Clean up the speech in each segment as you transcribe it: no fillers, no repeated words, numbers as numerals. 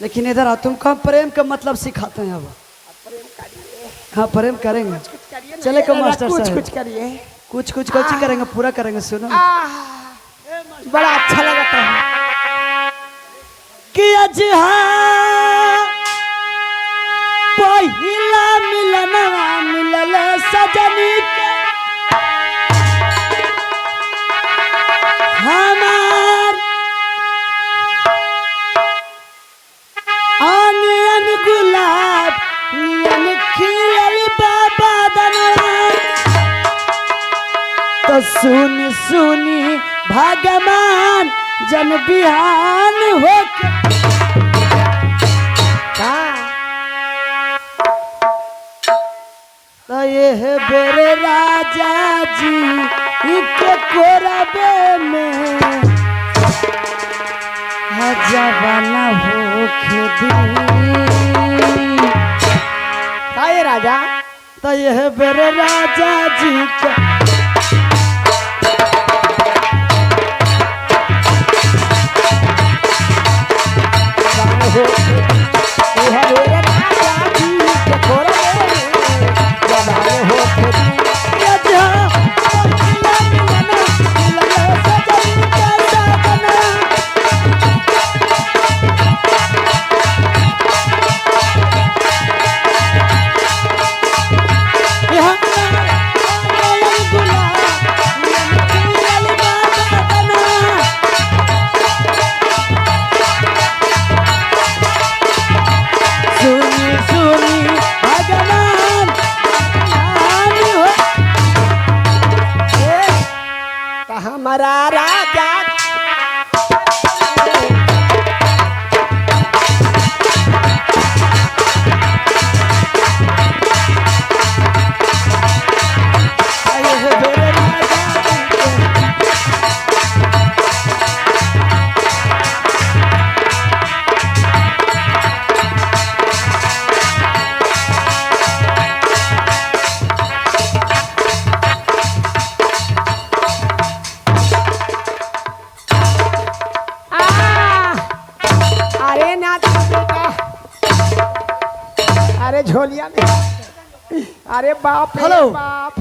लेकिन इधर आ, तुमको प्रेम का मतलब सिखाते हैं अब। हाँ प्रेम करेंगे, चले को मास्टर साहब कुछ करिए, कुछ कोचिंग करेंगे, पूरा करेंगे। सुनो बड़ा अच्छा लगता है कि आज पहिला मिलनवा मिलल सजनी के हमार आंगन गुलाब नियन खिलल बाबा दनवा। तो सुनी सुनी भगवान जन बिहान हो तो ये बेरे राजा जी के कोरबे में जवाना हो काहे राजा। तो ये बेरे राजा जी के हमारा राजा झोलिया में। अरे बाप रे बाप,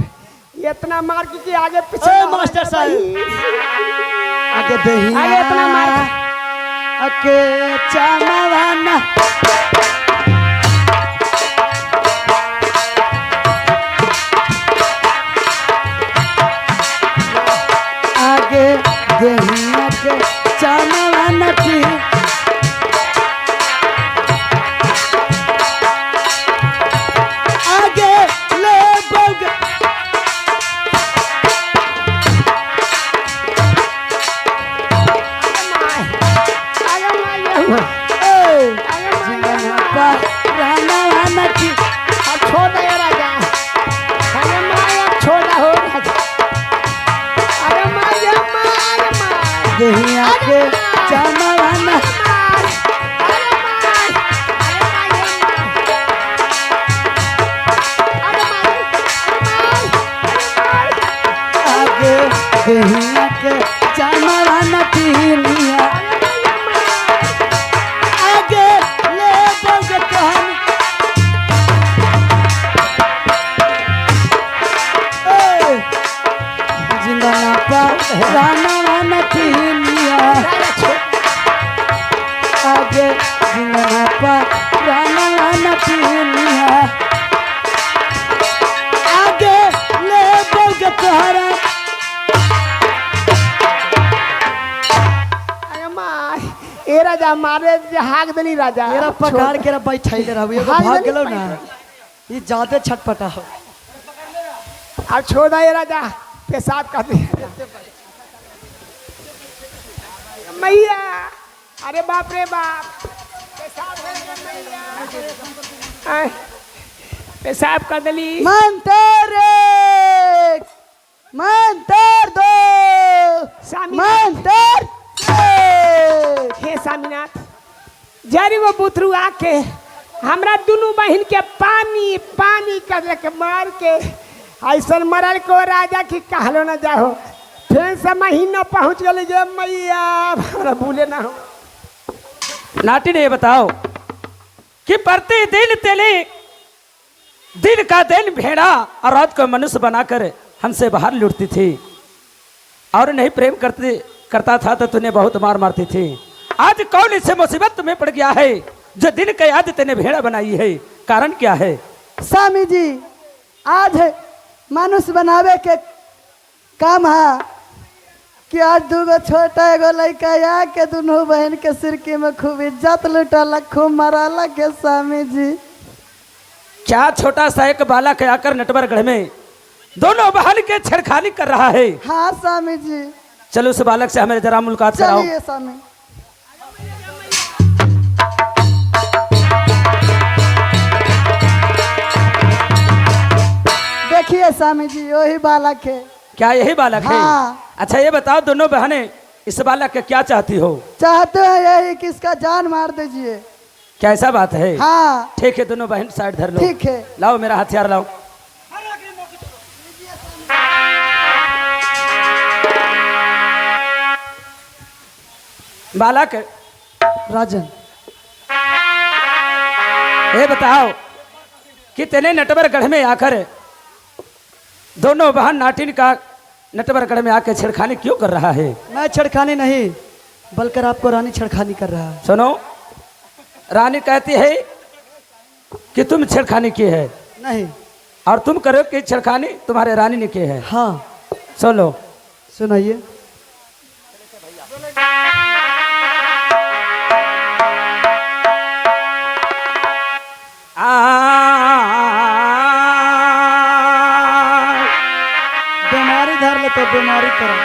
इतना मार की आगे पीछे मास्टर साहब आगे दही आगे इतना मार अके चामवाना आगे दही अके चामवाना की मारे हाक देनी राजा मेरा पकड़ के बैठैले रहबो एगो भाग गेलो ना ई जाते छटपटा हो। अब छोड़ दे राजा, पेशाब कर दे मैया। अरे बाप रे बाप, पेशाब कर दली। मंतर दो मंतर हे स्वामीनाथ, जरी वो बुतरू आके हमरा दोनों बहन के पानी पानी कर के मार के ऐसा मरल को राजा की कहलो न जाओ। फिर से महीना पहुँच गए जे मैया भूले ना हो। नाटी ने ये बताओ कि प्रतिदिन तेने दिन का दिन भेड़ा और रात को मनुष्य बनाकर हमसे बाहर लूटती थी और नहीं प्रेम करता था तो तूने बहुत मार मारती थी। आज कौन इससे मुसीबत तुम्हें पड़ गया है जो दिन के आज तेने भेड़ा बनाई है? कारण क्या है? स्वामी जी, आज मनुष्य बनावे के काम है कि आज दूगो छोटा एगो लड़का या के दोनों बहन के सिरकी में खूब इज्जत लुटल, खूब मराला के। स्वामी जी, क्या छोटा सा एक बालक आकर नटवरगढ़ में दोनों बहन के छेड़खानी कर रहा है? हाँ स्वामी जी। चलो उस बालक से हमें जरा मुलाकात कराओ। चलिए स्वामी। देखिए स्वामी जी, वही बालक है। क्या यही बालक है? हाँ। अच्छा ये बताओ दोनों बहनें इस बालक के क्या चाहती हो? चाहते हैं यही कि इसका जान मार दीजिए। क्या ऐसा बात है? हाँ ठीक है, दोनों बहन साइड धर लो। ठीक है। लाओ मेरा हथियार लाओ। बालक राजन, ये बताओ कि तेने नटवरगढ़ में आकर दोनों बहन नाटिन का नटवरगढ़ में आकर छेड़खानी क्यों कर रहा है? मैं छेड़खानी नहीं बल्कि आपको रानी छेड़खानी कर रहा है। सुनो, रानी कहती है कि तुम छेड़खानी की है नहीं, और तुम करो कि छेड़खानी तुम्हारे रानी ने की है। हाँ सुनो, सुनाइए। बीमारी धर ले तो बीमारी करो।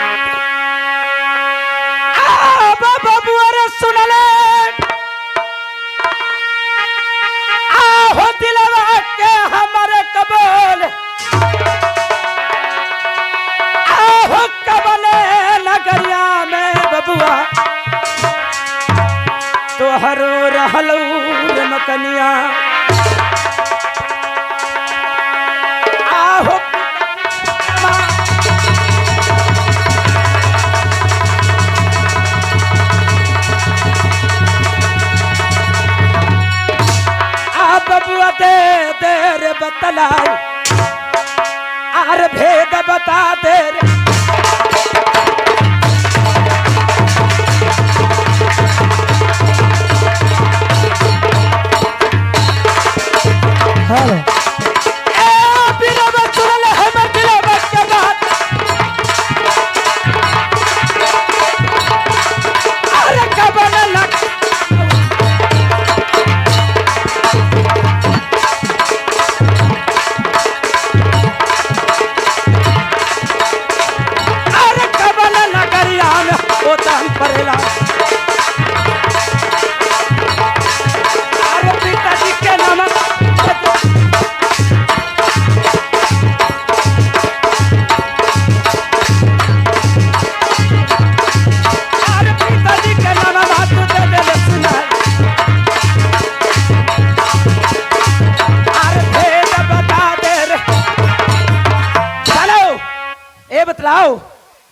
सुन ले आहो दिलवा के हमारे कबूल, आहो कबले नगरिया में बबुआ तोहरो रहलू रे मकनिया। आहो बबुआ दे देर बतलाई आर भेद बता दे रे। हेलो,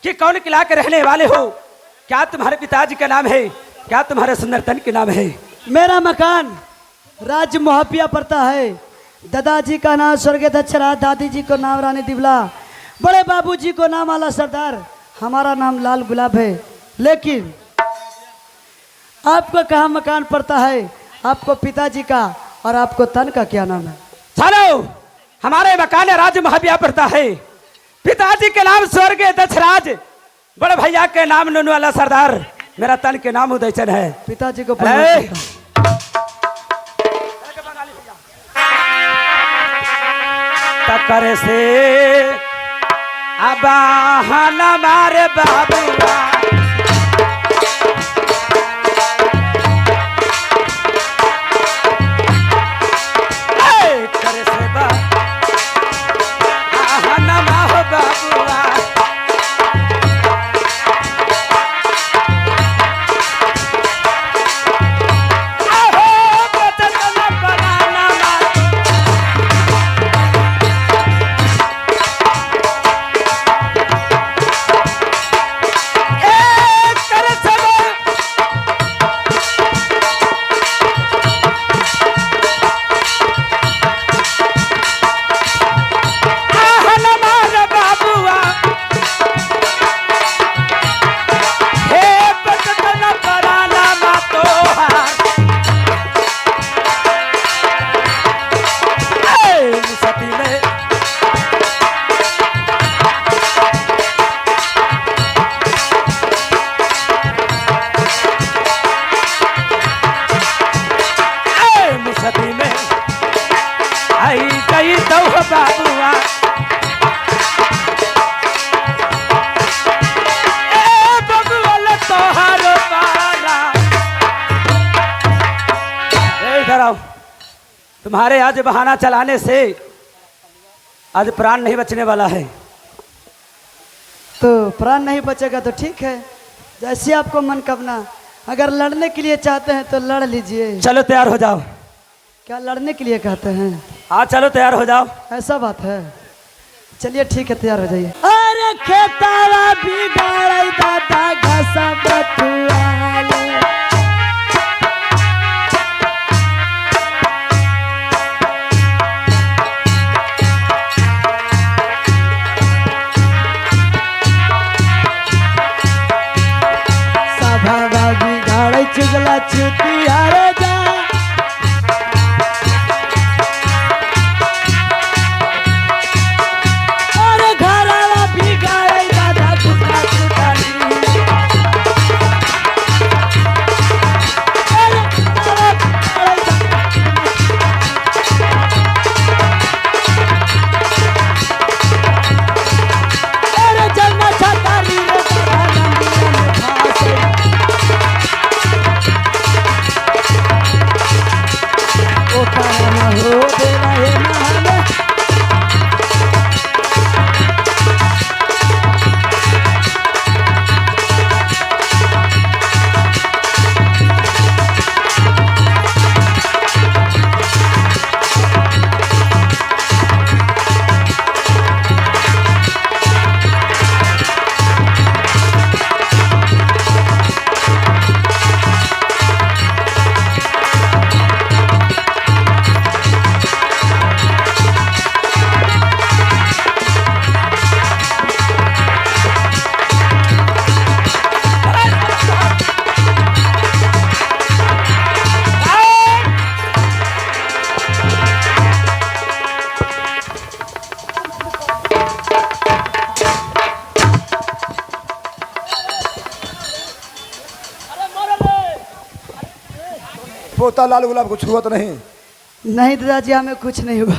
कि कौन किला के रहने वाले हो? क्या तुम्हारे पिताजी का नाम है? क्या तुम्हारे सुंदरतन के नाम है? मेरा मकान राज्य मोहपिया पड़ता है। दादाजी का नाम स्वर्गीय दक्षराज, दादी जी को नाम रानी दिवला, बड़े बाबूजी को नाम आला सरदार, हमारा नाम लाल गुलाब है। लेकिन आपको कहाँ मकान पड़ता है? आपको पिताजी का और आपको तन का क्या नाम है? चलो, हमारे मकान राज्य मोहपिया पड़ता है। पिताजी के नाम स्वर्गीय दक्षराज, बड़े भैया के नाम नूनू वाला सरदार, मेरा तन के नाम उदयचन है। पिताजी को टक्कर से अबाहन मारे बाबुआ इधर आओ। तुम्हारे आज बहाना चलाने से आज प्राण नहीं बचने वाला है। तो प्राण नहीं बचेगा तो ठीक है, जैसे आपको मन करना। अगर लड़ने के लिए चाहते हैं तो लड़ लीजिए। चलो तैयार हो जाओ। क्या लड़ने के लिए कहते हैं? हाँ चलो तैयार हो जाओ। ऐसा बात है, चलिए ठीक है, तैयार हो जाइए। अरे खेतावा बिगाड़ दादा घसा बतुआले। सभावा बिगाड़ चुगला चुतिया रे जा। पोता लाल गुलाब कुछ हुआ तो नहीं? नहीं दादाजी, हमें कुछ नहीं हुआ।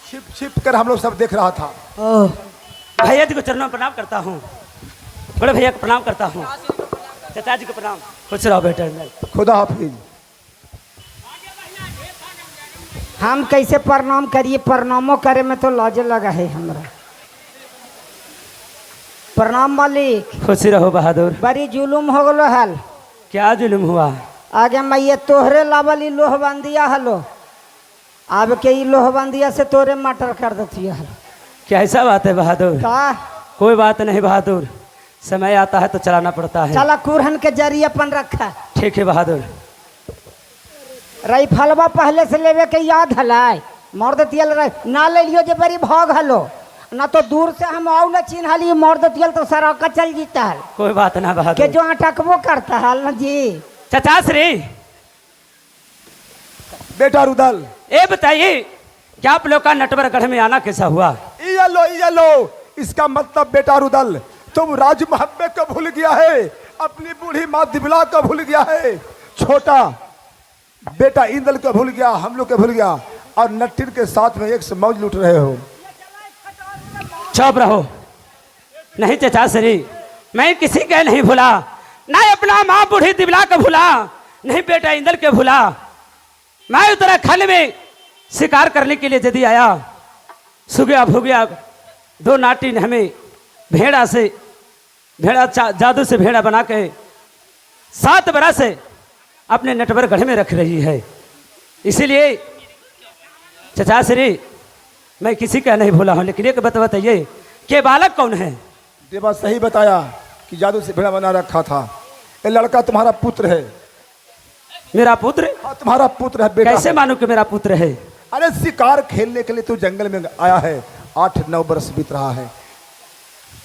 छिप छिप कर हम लोग सब देख रहा था। ओह, भैया जी को चरणों में प्रणाम करता हूँ। बड़े भैया को प्रणाम करता हूँ। चाचा जी को प्रणाम। खुश रहो बेटा। खुदा हाफिज। हम कैसे प्रणाम करिए? प्रणामों करे में तो लाज लगा है हमरा। प्रणाम मालिक। खुशी रहो बहादुर। बड़ी जुलूम हो गलो हल। क्या जुलूम हुआ? आगे मैये तोहरे लावली लोहबंदिया हलो, अब के ई लोहबंदिया से तोरे मटर कर देती हल। क्या ऐसा बात है बहादुर? का कोई बात नहीं बहादुर, समय आता है तो चलाना पड़ता है। चला कुरहन के जरिए अपन रखा। ठीक है बहादुर। रही फलवा पहले से लेवे के याद हलाय, मोर देतियल रही ना ले लियो जे बड़ी भाग हलो, ना तो दूर से हम आउ न चिन्ह ली मोर देतियल तो सरा का चल जीता हल। कोई बात ना के बहादुर। जो अटकबो करता हल न जी। चाचा श्री बेटा रुदल, ये बताइए क्या आप लोग का नटवरगढ़ में आना कैसा हुआ? ये लो, इसका मतलब बेटा रुदल तुम राज मोहब्बे को भूल गया है, अपनी बूढ़ी माँ दिबला को भूल गया है, छोटा बेटा इंदल को भूल गया, हम लोग को भूल गया, और नट्टिन के साथ में एक से मौज लूट रहे हो। चुप रहो। नहीं चाचा श्री, मैं किसी के नहीं भूला, ना अपना माँ बूढ़ी दिबला को भूला, नहीं बेटा इंदल के भूला। मैं उत्तराखंड में शिकार करने के लिए यदि आया, सुगया भुगया दो नाटिन हमें भेड़ा जादू से भेड़ा बना के 7 बरस से अपने नटवरगढ़ में रख रही है। इसीलिए चाचा श्री मैं किसी का नहीं भूला हूँ, लेकिन एक बात बताइए कि बालक कौन है? देवा सही बताया कि जादू से भेड़ा बना रखा था। ये लड़का तुम्हारा पुत्र है। मेरा पुत्र? हाँ, तुम्हारा पुत्र है बेटा। कैसे मानूं कि मेरा पुत्र है? अरे शिकार खेलने के लिए तू जंगल में आया है, 8-9 बरस बीत रहा है,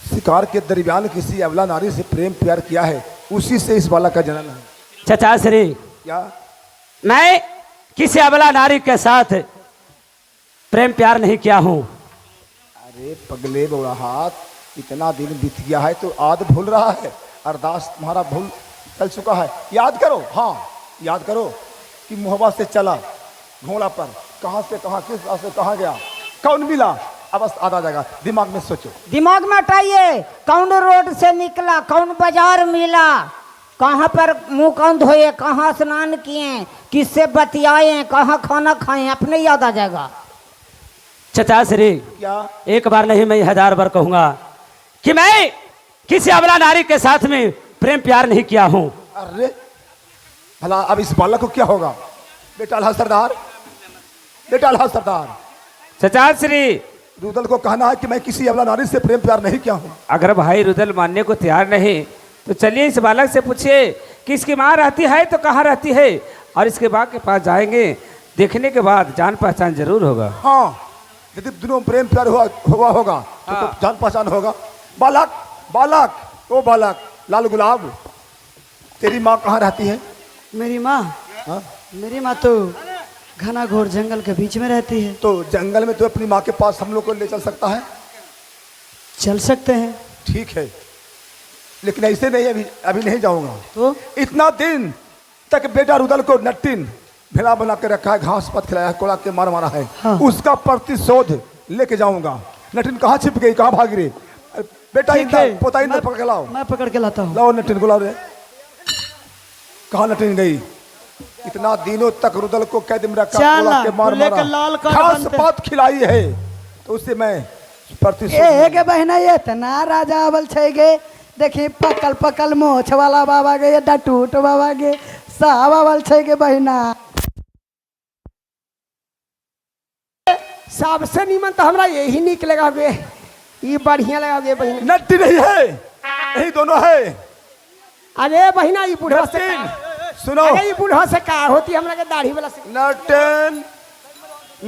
शिकार के दरमियान किसी अबला नारी से प्रेम प्यार किया है, उसी से इस बालक का जन्म है। चाचा श्री क्या मैं किसी अबला नारी के साथ प्रेम प्यार नहीं किया हूँ। अरे पगले बौड़ा हाथ, इतना दिन बीत गया है तो आद भूल रहा है, अरदास तुम्हारा भूल चल चुका है। याद करो, हाँ याद करो कि मुहब्बत से चला घोड़ा पर, कहाँ से कहाँ, किस रास्ते कहाँ गया, कौन मिला, अब बस आधा जाएगा। दिमाग में सोचो, दिमाग में हटाइए। कौन रोड से निकला, कौन बाजार मिला, कहाँ पर मुंह कौन धोए, कहाँ स्नान किए, किससे बतियाए, कहाँ खाना खाएं, अपने याद आ जाएगा। चचा श्री, क्या एक बार नहीं मैं 1000 बार कहूंगा कि मैं किसी अबला नारी के साथ में प्रेम प्यार नहीं किया हूं। अरे भला अब इस बालक को क्या होगा? बेटा अल्लाह सरदार, बेटा अल्लाह सरदार, चचा श्री, रुदल को कहना है कि मैं किसी अबला नारी से प्रेम प्यार नहीं किया हूँ। अगर भाई रुदल मानने को तैयार नहीं तो चलिए इस बालक से पूछिए कि इसकी माँ रहती है तो कहाँ रहती है, और इसके बाप के पास जाएंगे। देखने के बाद जान पहचान जरूर होगा। हाँ, यदि दोनों प्रेम प्यार हुआ होगा तो जान पहचान होगा। बालक, बालक, ओ बालक, लाल गुलाब, तेरी माँ कहाँ रहती है? मेरी माँ, हाँ? मेरी माँ तो घना घोर जंगल के बीच में रहती है। तो जंगल में तो अपनी माँ के पास हम लोग को ले चल सकता है? चल सकते हैं। ठीक है, लेकिन ऐसे नहीं, अभी नहीं जाऊंगा। तो इतना दिन तक बेटा रुदल को नट्टिन भेड़ा बना के रखा है, घास पत खिलाया है, कोड़ा के मार मारा है। हाँ। उसका प्रतिशोध लेके जाऊंगा। नटिन कहाँ छिप गई, कहाँ भाग रही? बेटा ठीक इंदा, है, पोता इंदा पकड़ के लाओ। मैं पकड़ के लाता हूँ। लाओ नटिन को, लाओ रे। कहाँ नटिन गई? इतना दिनों तक रुदल को कैद में रखा, चल, कोड़ा के मार लेकर मारा, लाल कार्ड घास बनते। पात खिलाई है, तो उससे मैं प्रतिशोध ए के बहना ये तना राजा अवल छै गे, देखी पकल पकल मोछ वाला बाबा गे, ये डटूट बाबा गे, साहब अवल छै गे बहना। सबसे नीमन तो हमरा यही निक लगा गे, ये बढ़िया लगा गे बहिन। नट्टी नहीं है, यही दोनों है। अरे बहिना, ये बूढ़ा से नटिन का- सुनो, अरे ये बूढ़ा से का होती, हमरा के दाढ़ी वाला से। नटिन,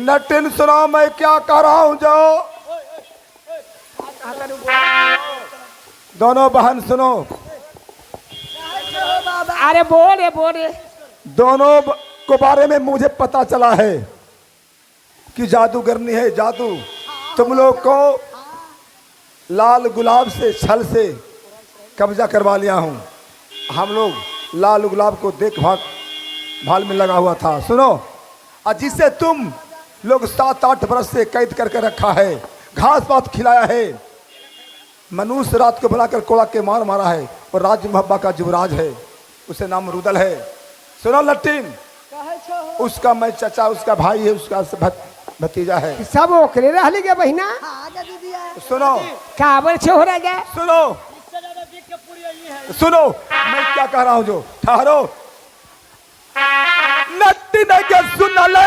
नटिन सुनो, मैं क्या कह रहा हूँ, जाओ दोनों बहन सुनो, अरे बोले बोले, दोनों को बारे में मुझे पता चला है कि जादूगरनी है, जादू। तुम लोग को लाल गुलाब से, छल से कब्जा करवा लिया हूँ। हम लोग लाल गुलाब को देख भाल में लगा हुआ था। सुनो, और जिसे तुम लोग 7-8 बरस से कैद करके रखा है, घास पात खिलाया है, मनुष्य रात को बनाकर कोड़ा के मार मारा है, और राज मोहब्बा का युवराज है, उसे नाम रुदल है। सुनो लट्टिन, उसका मैं चचा, उसका भाई है, उसका भतीजा है। सब ओकरे रहली गे बहिना। सुनो, काबर छोड़ा जाए। सुनो, सुनो, मैं क्या कह रहा हूँ, जो ठहरो। नट्टिन के सुन ले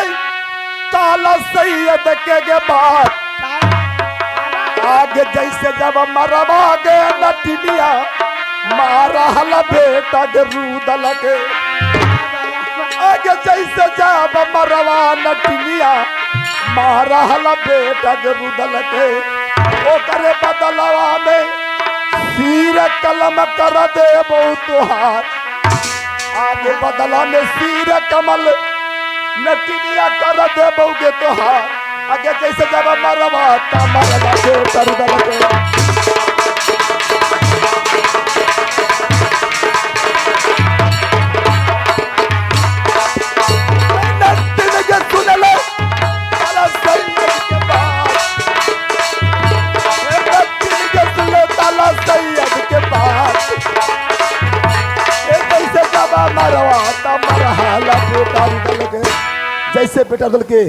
ताला सैयद के बात, आगे जैसे जब मरवा गे नटिनिया, मारा हला बेटा के रुदल के। आगे जैसे जब मरवा नटिनिया, मारा हला बेटा के रुदल के। ओ करे बदलवा में सिर कलम कर दे बहु तुहार, आगे बदला में सिर कमल नटिनिया कर दे बहु के तुहार। आगे जैसे जब मरवा ता मरवा बेटा रुदल के। जैसे बेटा रुदल के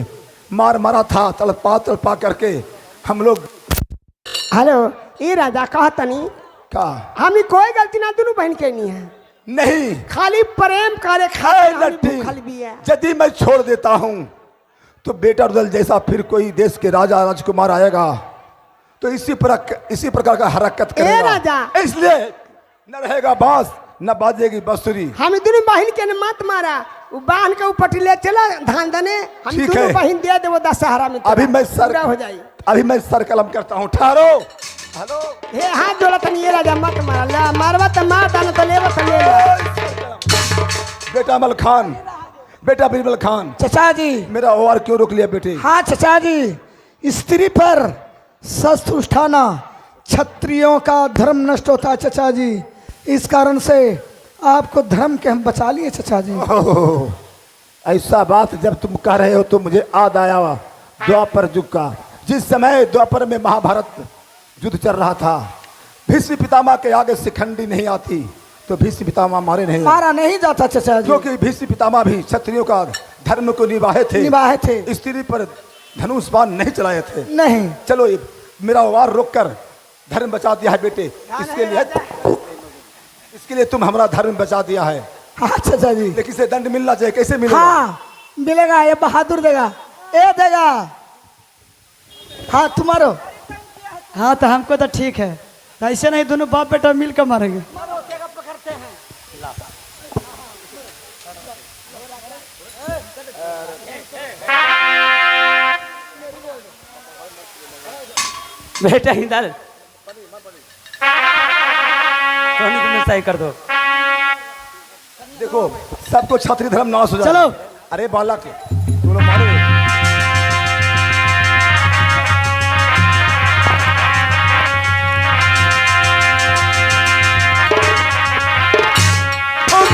मार मारा था, तड़पा करके हम लोग। हेलो, ये राजा कहा तनी, का हमी कोई गलती ना दोनों बहन के नहीं है, नहीं खाली प्रेम करे, खाली भी है। यदि मैं छोड़ देता हूं तो बेटा रुदल जैसा फिर कोई देश के राजा राजकुमार आएगा तो इसी प्रकार का हरकत करेगा। राजा, इसलिए न रहेगा बांस न बाजेगी बांसुरी। हम दोनों बहन के न मत मारा, वो बांध के ऊपर ले चला धान दने, हम ठीक दोनों है। बहन दे दे वो दशहरा में। अभी मैं पूरा हो जाए। अभी मैं सर कलम करता हूँ, ठहरो। हेलो, हे हाथ जोड़ा तनी, ये राजा मत मारा, ला मारवा तो मार, दाना तो लेवा तो ले ला। बेटा अमल खान, बेटा बिरबल खान, चचा जी, मेरा ओवार क्यों रोक लिया बेटे? हाँ चचा जी, स्त्री पर शस्त्र उठाना क्षत्रियों का धर्म नष्ट होता है चचा जी, इस कारण से आपको धर्म के हम बचा लिए चचा जी। ओह, ऐसा बात जब तुम कह रहे हो तो मुझे याद आया द्वापर युग का। जिस समय द्वापर में महाभारत युद्ध चल रहा था, भीष्म पितामह के आगे शिखंडी नहीं आती, तो भीष्म पितामह मारे नहीं, मारा नहीं जाता चाचा जी। क्योंकि भीष्म पितामह भी क्षत्रियों का धर्म को निभाए थे, स्त्री पर धनुष बाण नहीं चलाए थे। नहीं। चलो ये मेरा वार रोक कर धर्म बचा दिया है बेटे, इसके लिए तुम हमारा धर्म बचा दिया है। हाँ चाचा जी। लेकिन इसे दंड मिलना चाहिए, कैसे मिलेगा? हाँ मिलेगा, ये बहादुर देगा, ये देगा। हाँ तुम्हारो, हाँ तो हमको तो ठीक है, ऐसे नहीं दोनों बाप बेटा मिल कर मारेंगे। बेटा हिंदल सही कर दो। देखो सबको क्षत्रिय धर्म नाश हो जाए। चलो। अरे बालक तुम लोग मारो।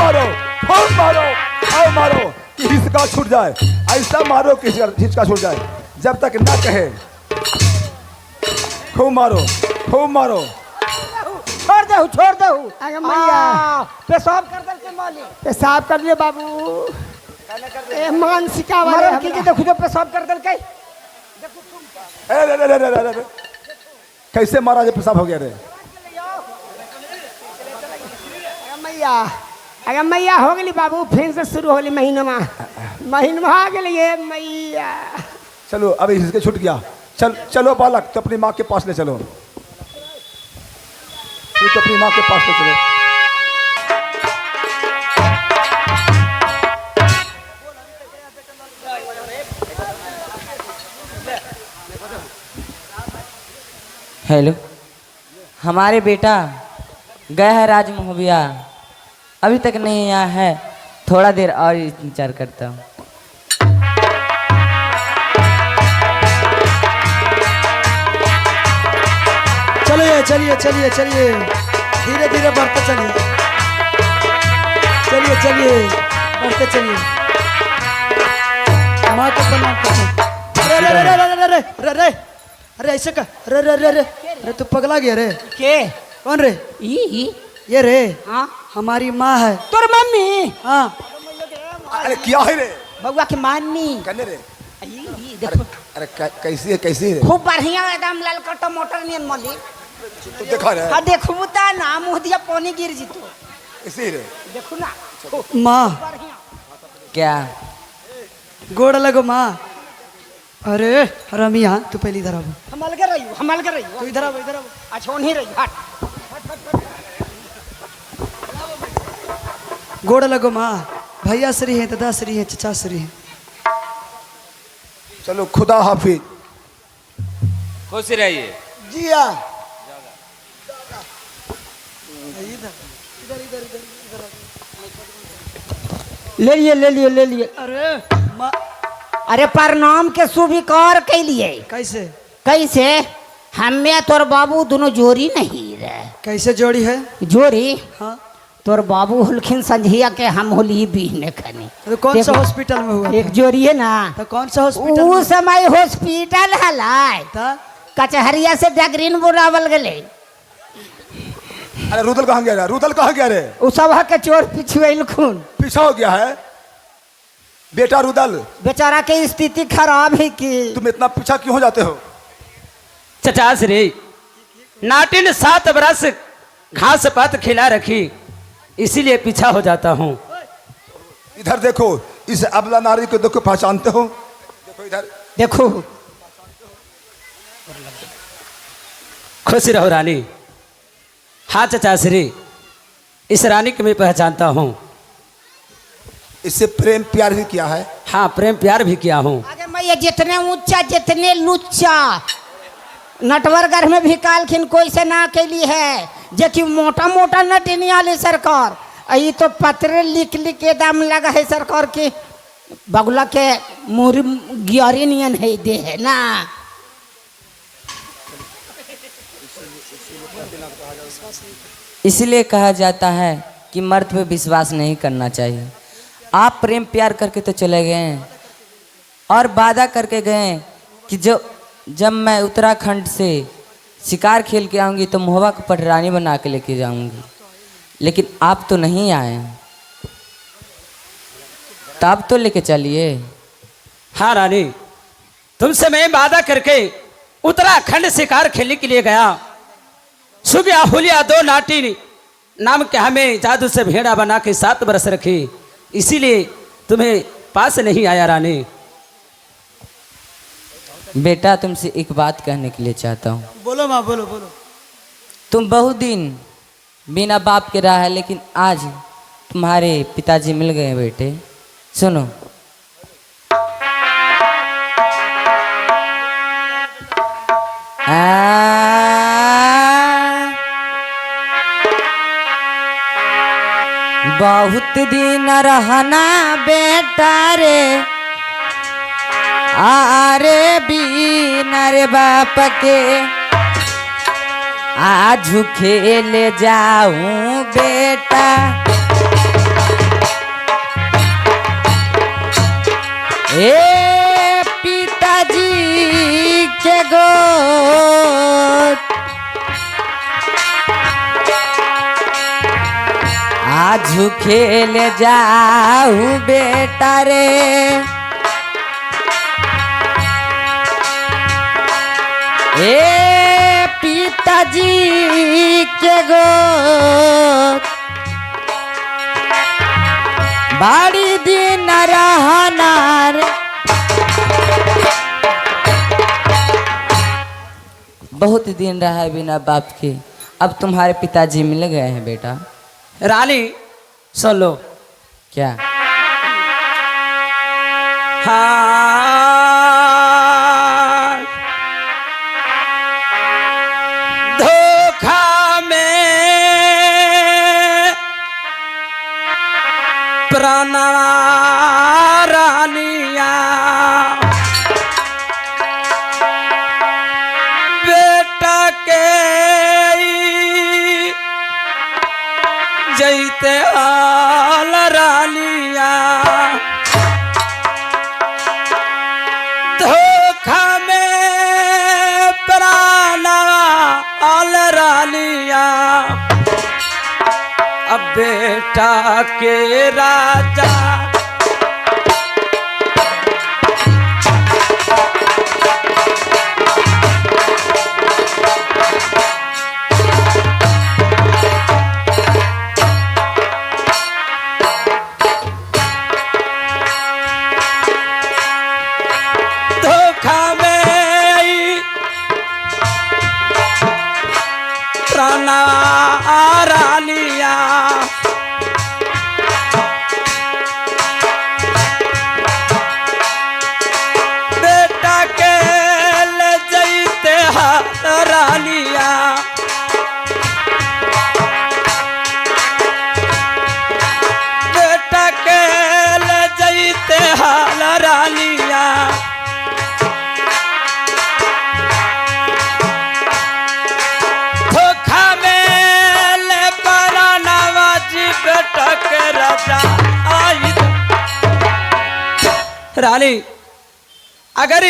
मारो मारो और मारो कि हिचका छूट जाए, ऐसा मारो कि हिचका छूट जाए, जब तक ना कहे। खूब मारो खूब मारो। छोड़ दे अरे मैया पेशाब कर दल के मालिक, पेशाब कर लिए बाबू। ए मानसिका वाले हम की देखो जो पेशाब कर दल के। अरे कैसे मारा जब पेशाब हो गया रे? अगर मैया हो गई बाबू, फिर से शुरू होली महीनमा आ गई ये मैया। चलो अभी इसके छूट गया। चलो बालक तो अपनी माँ के पास ले चलो, तू तो अपनी माँ के पास ले चलो। हेलो, हमारे बेटा गया है राज महोबिया, अभी तक नहीं आया है, थोड़ा देर और इंतजार करता हूँ। चलिए चलिए चलिए, धीरे धीरे बढ़ते चलिए, चलिए बढ़ते चलिए। माँ को प्रणाम करते। अरे अरे ऐसे का, अरे तू पगला गया रे? के कौन रे? ये रे हाँ हमारी माँ है। तोर मम्मी? हाँ। अरे क्या है रे? बउआ के माननी कने रे? देखो अरे कैसी है रे? खूब बढ़िया एकदम ललका टमाटर नियन मली। तू देखा रे? हाँ देखू ता ना मुँह दिया पानी गिर जी तो कैसी रे? देखू ना माँ बढ़िया। क्या गोड़ लगो माँ। अरे रमिया तू पहले इधर आओ, हम अलग रही तू इधर आओ इधर आओ। अच्छा नहीं रही हट। गोड़ लगो माँ। भैया श्री है, दादा श्री है, चचा श्री है। चलो खुदा हाफिज। खुश रहिए। जिया ले लिए। अरे माँ अरे प्रणाम के स्वीकार कैलिए। कैसे कैसे? हमें तोर बाबू दोनों जोड़ी नहीं रहे। कैसे जोड़ी है? जोड़ी हाँ तोर बाबू होलखिन संझिया के, हम होली बीहने खनी। तो कौन सा हॉस्पिटल में हुआ? एक जोड़ी है ना, तो कौन सा हॉस्पिटल? उस समय हॉस्पिटल हलाय था कचहरिया से डगरीन बुलावल गले। अरे रुदल कहाँ गया? रुदल कहाँ गया रे? उ सब के चोर पिछुएल खून पीछा हो गया है बेटा रुदल। बेचारा की स्थिति खराब है कि तुम इतना पीछा क्यों हो जाते हो? चचा श्री नाटिन 7 बरस घास पात खिला रखी, इसीलिए पीछा हो जाता हूँ। इधर देखो, इस अबला नारी को देखो, पहचानते हो? देखो इधर देखो। खुश रहो रानी। हाँ चचा श्री, इस रानी को मैं पहचानता हूँ। इससे प्रेम प्यार भी किया है। हाँ प्रेम प्यार भी किया हूँ। अरे मैं ये जितने ऊंचा जितने लुच्चा नटवरगर में भी कालखिन कोई से ना कैली है, जे कि मोटा मोटा नटनी आली सरकार। यही तो पत्र लिख के दाम लगा है सरकार की, बगुला के मुरी गियारी नियन है दे है ना। इसलिए कहा जाता है कि मर्द पे विश्वास नहीं करना चाहिए। आप प्रेम प्यार करके तो चले गए हैं और वादा करके गए कि जब मैं उत्तराखंड से शिकार खेल के आऊँगी तो महुआ को पटरानी बना के लेके जाऊँगी, लेकिन आप तो नहीं आए, तब तो लेके चलिए। हाँ रानी, तुमसे मैं वादा करके उत्तराखंड शिकार खेलने के लिए गया। सुगिया हुलिया दो नाटी नाम के हमें जादू से भेड़ा बना के 7 बरस रखी, इसीलिए तुम्हें पास नहीं आया रानी। बेटा तुमसे एक बात कहने के लिए चाहता हूँ। बोलो माँ, बोलो बोलो। तुम बहुत दिन बिना बाप के रहा है, लेकिन आज तुम्हारे पिताजी मिल गए बेटे। सुनो, बहुत दिन रहना बेटा रे, आरे बिना रे बाप के, आज खेल जाऊं बेटा। ए पिताजी के गोद आज खेल जाऊं बेटा रे। ए पिताजी के गोद बड़ी दिन रहना रे। बहुत दिन रहा है बिना बाप के, अब तुम्हारे पिताजी मिल गए हैं बेटा। रानी सुन लो। क्या? हाँ, धोखा में प्राणा रानिया, बेटा के जैते हाल रानिया, धोखा में प्राणा आल रानिया, अब बेटा के राजा रानिया, बेटा के ले जैते हाल रानिया, बेटा के ले जैते हाल रानिया, रानी अगर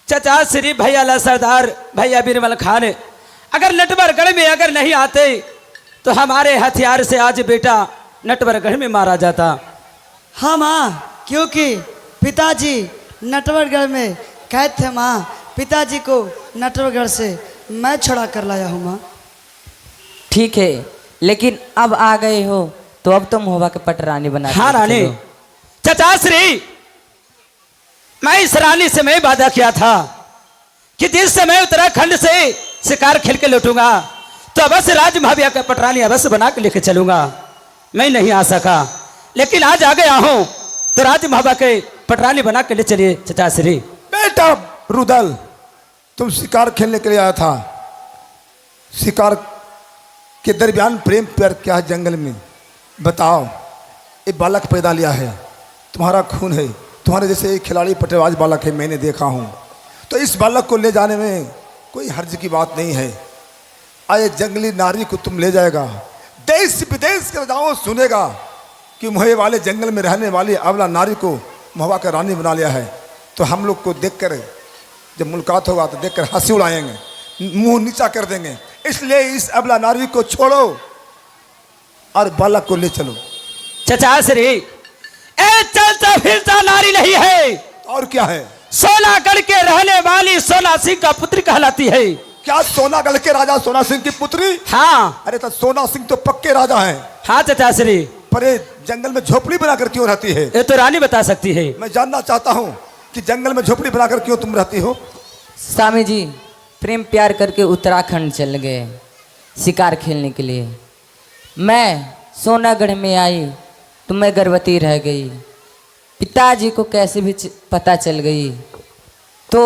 चचा श्री भैया ला सरदार भैया बीरबल खान अगर नटवरगढ़ में अगर नहीं आते तो हमारे हथियार से आज बेटा नटवरगढ़ में मारा जाता। हाँ माँ, क्योंकि पिताजी नटवरगढ़ में कैद थे माँ। पिताजी को नटवरगढ़ से मैं छुड़ा कर लाया हूँ माँ। ठीक है, लेकिन अब आ गए हो तो अब तुम होवा के पटरानी बना। हाँ रानी, चचा श्री मैं इस रानी से मैं वादा किया था कि जिस समय उत्तराखंड से शिकार खेल के लौटूंगा तो अवश्य राज महाविया का पटरानी अवश्य बना के लेके चलूंगा। मैं नहीं आ सका, लेकिन आज आ गया हूं तो राज महाविया के पटरानी बना के ले चलिए चचा श्री। बेटा रुदल, तुम शिकार खेलने के लिए आया था। शिकार के दरमियान प्रेम प्यार क्या है जंगल में? बताओ। ये बालक पैदा लिया है, तुम्हारा खून है, तुम्हारे जैसे एक खिलाड़ी पटेबाज बालक है, मैंने देखा हूँ। तो इस बालक को ले जाने में कोई हर्ज की बात नहीं है। आए जंगली नारी को तुम ले जाएगा, देश विदेश के राजाओं सुनेगा कि मोहे वाले जंगल में रहने वाली अबला नारी को मोहबा का रानी बना लिया है। तो हम लोग को देखकर जब मुलाकात होगा तो देखकर हंसी उड़ाएंगे, मुंह नीचा कर देंगे। इसलिए इस अबला नारी को छोड़ो और बालक को ले चलो। चचा श्री ए चलता फिरता नारी नहीं है, और क्या है? सोनागढ़ के रहने वाली सोना सिंह का पुत्री कहलाती है। क्या सोनागढ़ के राजा सोना सिंह की पुत्री? हाँ अरे तो सोना सिंह तो पक्के राजा हैं। हाँ चचा श्री, पर ये जंगल में झोपड़ी बनाकर क्यों रहती है? ये तो रानी बता सकती है। मैं जानना चाहता हूँ कि जंगल में झोपड़ी बनाकर क्यों तुम रहती हो? स्वामी जी प्रेम प्यार करके उत्तराखंड चल गए शिकार खेलने के लिए। मैं सोनागढ़ में आई तो मैं गर्भवती रह गई। पिताजी को कैसे भी पता चल गई तो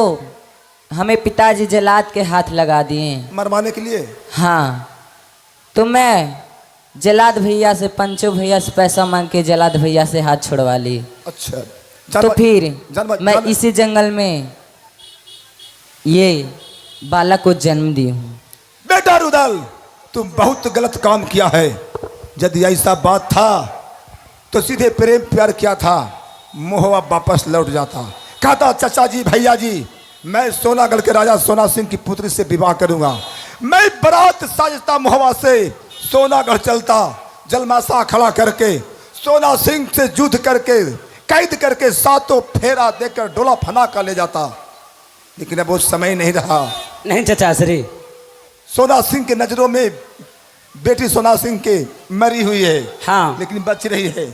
हमें पिताजी जलाद के हाथ लगा दिए। मरवाने के लिए? हाँ, तो मैं जलाद भैया से, पंचो भैया से पैसा मांग के जलाद भैया से हाथ छुड़वा ली। अच्छा तो फिर मैं इसी जंगल में ये बालक को जन्म दी हूँ। बेटा रुदल, तुम बहुत गलत काम किया है। यदि ऐसा बात था तो सीधे प्रेम प्यार किया था, मोहवा वापस लौट जाता। कहता चाचा जी, भैया जी, मैं सोनागढ़ के राजा सोना सिंह की पुत्री से विवाह करूंगा। मैं बारात साजता मोहवा से सोनागढ़ चलता, जलमासा खड़ा करके सोना सिंह से युद्ध करके कैद करके सातों फेरा देकर डोला फना कर ले जाता। लेकिन अब वो समय नहीं रहा। नहीं चचा श्री, सोना सिंह के नजरों में बेटी सोना सिंह के मरी हुई है। हाँ लेकिन बच रही है।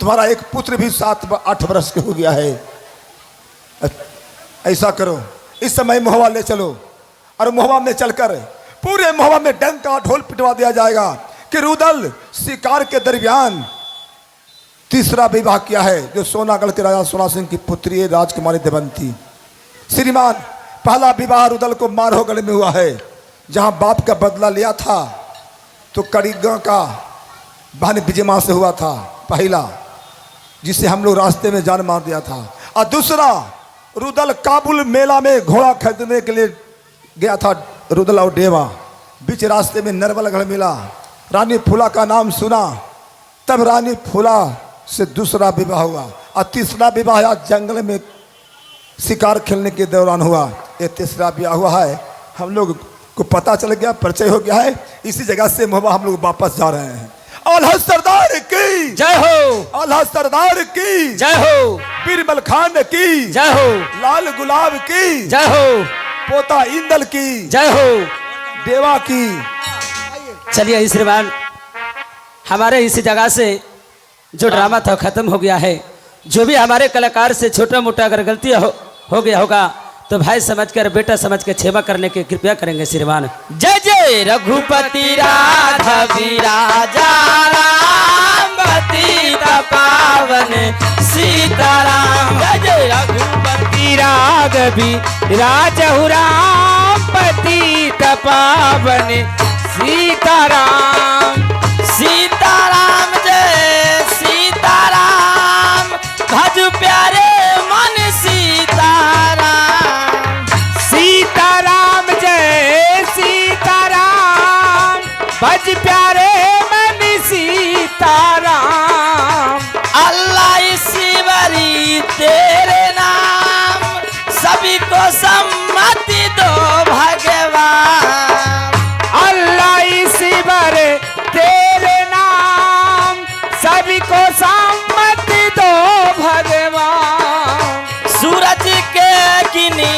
तुम्हारा एक पुत्र भी 7-8 वर्ष के हो गया है। ऐसा करो, इस समय मोहवा ले चलो और मोहवा में चलकर पूरे मोहवा में डंका ढोल पिटवा दिया जाएगा कि रुदल शिकार के दरमियान तीसरा विवाह किया है, जो सोनागढ़ के राजा सोना सिंह की पुत्री है राजकुमारी देवंती। श्रीमान, पहला विवाह रुदल को मारहोगढ़ में हुआ है, जहां बाप का बदला लिया था तो कड़ीगा का बहन विजयमा से हुआ था पहला, जिसे हम लोग रास्ते में जान मार दिया था। और दूसरा रुदल काबुल मेला में घोड़ा खरीदने के लिए गया था। रुदल और डेवा बीच रास्ते में नरवलगढ़ मिला, रानी फूला का नाम सुना, तब रानी फूला से दूसरा विवाह हुआ। और तीसरा विवाह आज जंगल में शिकार खेलने के दौरान हुआ। ये तीसरा विवाह हुआ है। हम लोग को पता चल गया, परिचय हो गया है। इसी जगह से मोहब्बत हम लोग वापस जा रहे हैं। आल्हा सरदार की जय हो, आल्हा सरदार की जय हो, बीरबल खान की जय हो, लाल गुलाब की जय हो, पोता इंदल की जय हो, देवा की। चलिए श्रीमान, हमारे इसी जगह से जो ड्रामा था खत्म हो गया है। जो भी हमारे कलाकार से छोटा मोटा अगर गलती हो गया होगा तो भाई समझ कर, बेटा समझ के क्षमा करने की कृपया करेंगे श्रीमान। जय जय रघुपति राघवी राजा राम पतित पावन सीताराम। जय जय रघुपति राघवी राजा राम पतित पावन सीताराम। सीताराम जय सीताराम, भज प्यारे मन सीताराम। सीताराम जय सीताराम, भज प्यारे मन सीताराम। अल्लाह ईश्वरी तेरे नाम, सभी को सम्मति दो भगवान। अल्लाह ईश्वर तेरे नाम, सभी को सम्मति दो भगवान। सूरज के किनी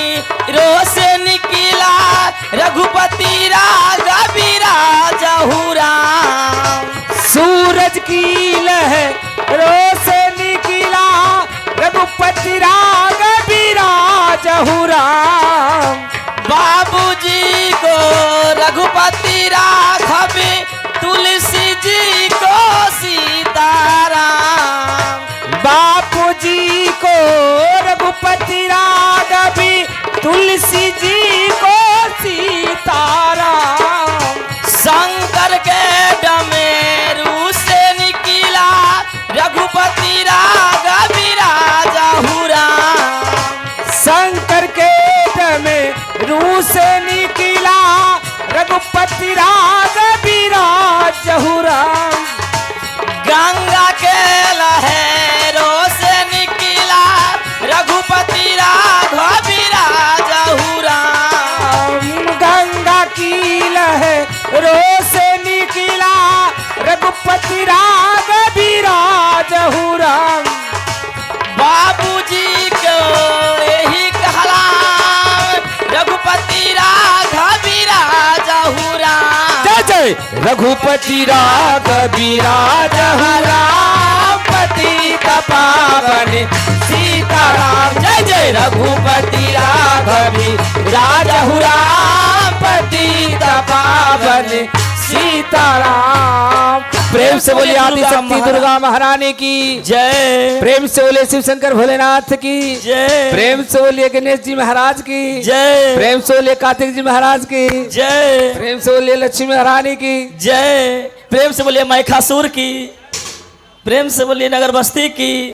रोसे निकला, रघुपति राघवी राजा राम। सूरज की लहरों से निकला, रघुपति राघवी राजा राम। बाबूजी को रघुपति राघवी, तुलसी जी को सीताराम। बापूजी को रघुपति राघवी, तुलसी जी को सीताराम। शंकर के डमेरू से निकला, रघुपति राघवी राजा राम। शंकर के डमेरू से निकला, रघुपति राघवी राजा राम। गंगा के लहरों से निकला, रघुपति राघवी राजा राम। गंगा की लहरों से निकला, रघुपति रघुपति राघवीरा राम पतित पावन सीताराम। जय जय रघुपति राघवी राम पतित पावन सीताराम। प्रेम से बोलिए आदि शक्ति दुर्गा महारानी की जय। प्रेम से बोलिए शिव शंकर भोलेनाथ की जय। प्रेम से बोलिए गणेश जी महाराज की जय। प्रेम से बोलिए कार्तिक जी महाराज की जय। प्रेम से बोलिए लक्ष्मी महारानी की जय। प्रेम से बोलिए महिषासुर की, प्रेम से बोलिए नगर बस्ती की।